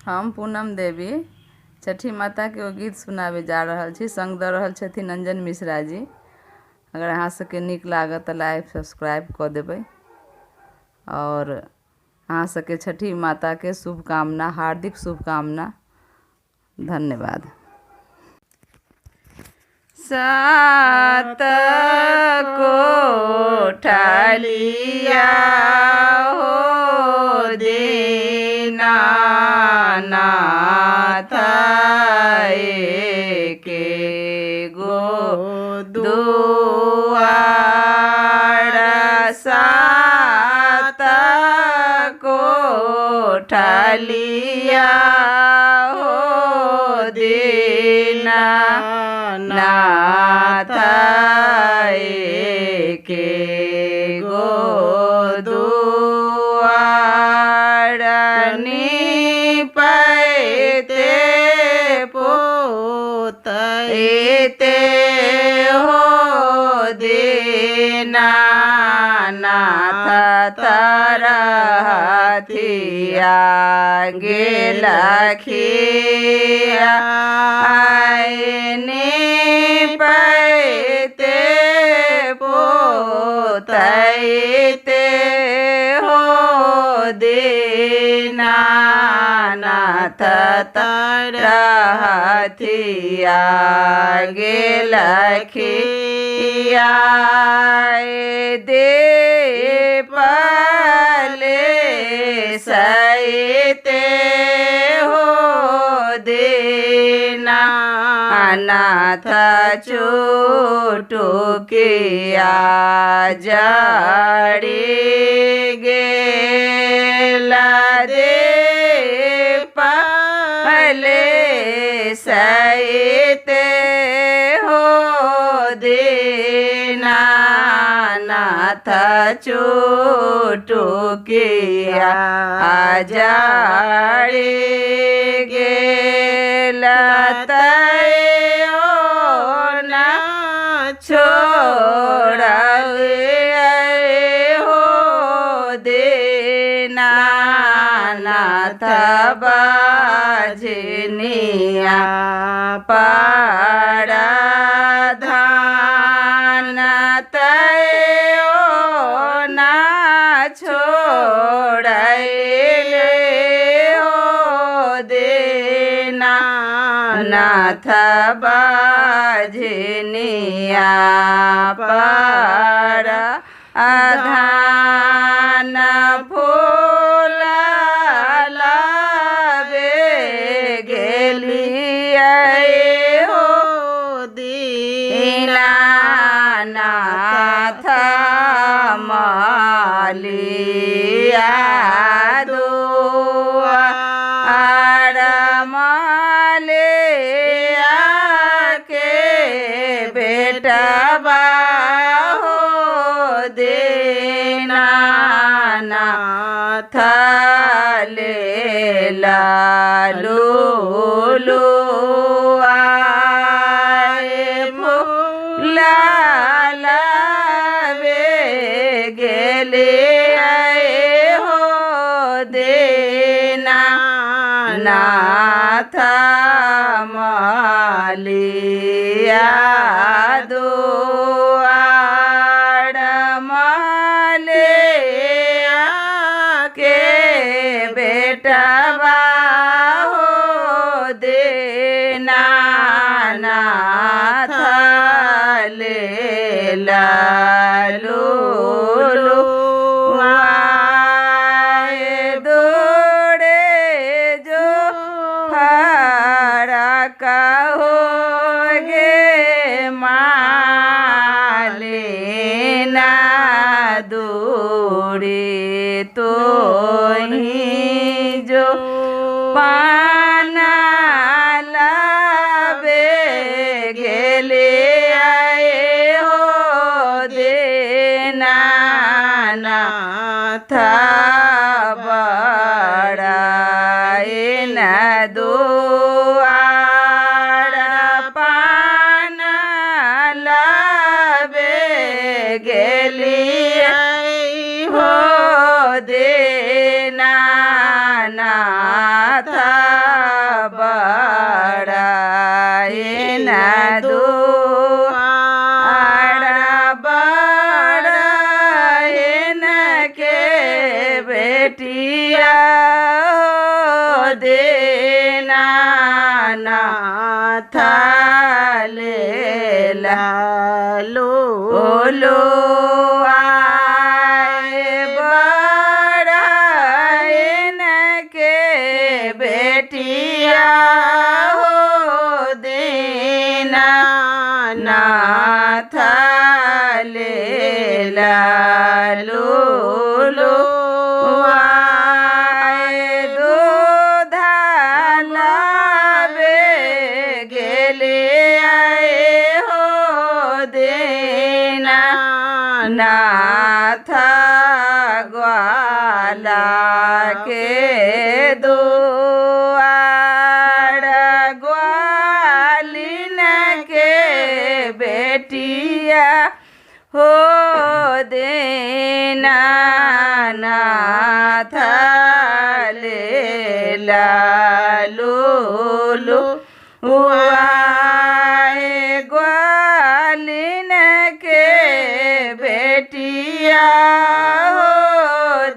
हम पूनम देवी छठी माता के ओ गीत सुनावे जा रहल छी। संग दऽ रहल छथिन अंजन मिश्रा जी। अगर अहाँ सबके नीक लागत तऽ लाइक सब्सक्राइब कऽ देबै। और अहाँ सबके छठी माता के शुभकामना, हार्दिक शुभकामना। धन्यवाद। सात कोठलिया हो दीनानाथ के गो दुआर सात कोठलिया हो दीनानाथ के गो दुआर निपैते पोतैते हो दीनानाथ तरहथिया गेलखिया निपैते पोतैते हो दीनानाथ तरहथिया गेलखिया देपले सैते हो दीनानाथ चुटुकिया जड़ी गेला देपले सैते हो दीनानाथ चुटुकिया जड़ी गेला तैयो ना छोड़े हो दीनानाथ बाजनिया पराधान तैयो ना छोड़ले हो दीनानाथ बाजनिया पराधान फूल लावे गेलिए हो दीनानाथ मालिया दुआर मालिया के बेटवा हो दीनानाथ लेला लुलुआ फूला लावे गेले हो दीनानाथ मालिया दुआर मालिया के बेटवा हो दीनानाथ लेला लुलुआ दौड़े जो फरक हो गे मालिना दूरी तो ही जो बेटिया हो देना नाथ लेला लो आए बड़ाइन के बेटिया हो देना नाथ लेला लो आए दूध लावे गेले आए हो देना नाथ ग्वाला के दुआर ग्वालिन के बेटिया हो देना नाथ लेला लो आए ग्वालिन के बेटिया हो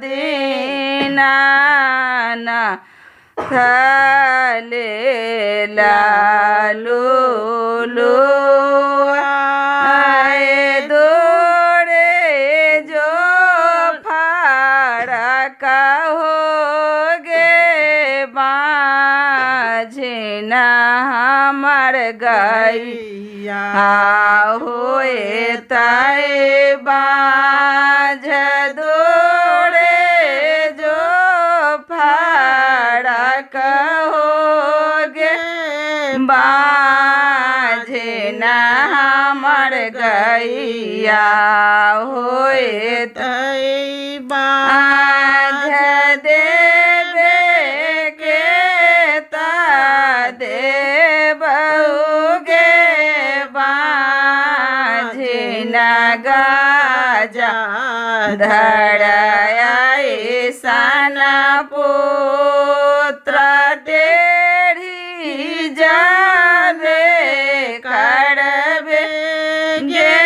देना नाथ लेला लो आए दौड़े जो फाड़क हो गे बाझना हमर गैया होए ताए बाझ दौड़े जो फाड़क हो गे बाझना हमर गैया होए ताए बाझ देवे के ता देबहुगे बाझना गाजा धड़ाई सना पुत्र टेढ़ी जावे करबे गे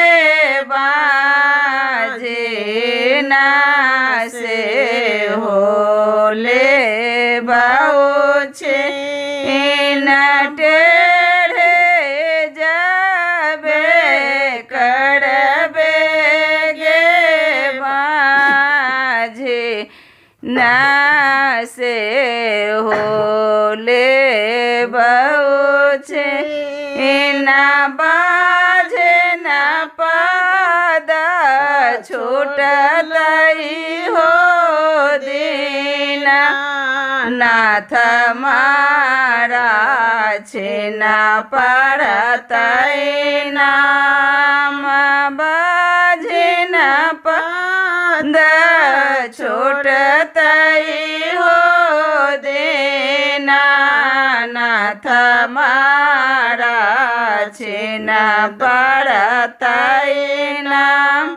बाझना से होले बहुछे न टेढ़े जावे करबे गे बाझना से होले बहुछे न बाझे न पद छूटलई हो दीना नाथ मारा छिना पड़तई नाम बाझे न पद छूटतई हो देना नाथ मारा छिना पड़तई नाम